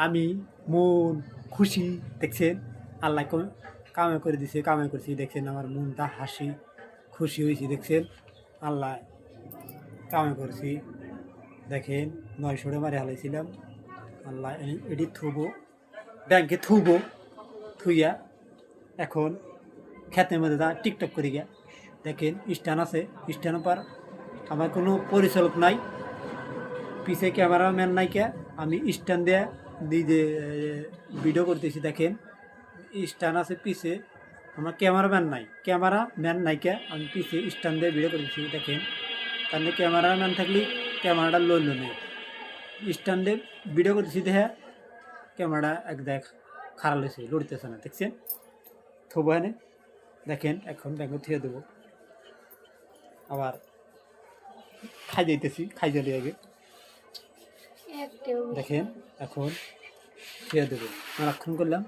আমি মন খুশি দেখছেন, আল্লাহ কামে করে দিছে, কামে করছি দেখছেন, আমার মনটা হাসি খুশি হয়েছি দেখছেন, আল্লাহ কামে করছি দেখেন। 900 মারে হালাইছিলাম, আল্লাহ এটি থুবো ব্যাংকে থুইয়া এখন খেতের মধ্যে টিকটক করি গিয়া দেখেন। স্ট্যান্ড আছে, স্ট্যান্ড পর আমার কোনো পরিচালক নাই, পিছে ক্যামেরাম্যান নাই কে, আমি স্ট্যান্ড দিয়ে যে ভিডিও করতেছি দেখেন। স্ট্যান্ড আছে পিছে, আমার ক্যামেরাম্যান নাই কে, আমি পিছে স্ট্যান্ড দিয়ে ভিডিও করতেছি দেখেন। কারণ ক্যামেরাম্যান থাকলে ক্যামেরাটা লইল নেই, স্ট্যান্ডে ভিডিও করতেছি দেখে ক্যামেরাটা এক দেখ খারাপ হয়েছে, লড়তেছে না দেখছেন। থবো এনে দেখেন, এখন ব্যাঙ্গ থুয়ে দেবো, আবার খাই যাইতেছি, খাই যালি আগে দেখেন। এখন থুয়ে দেবো, অনেকক্ষণ করলাম।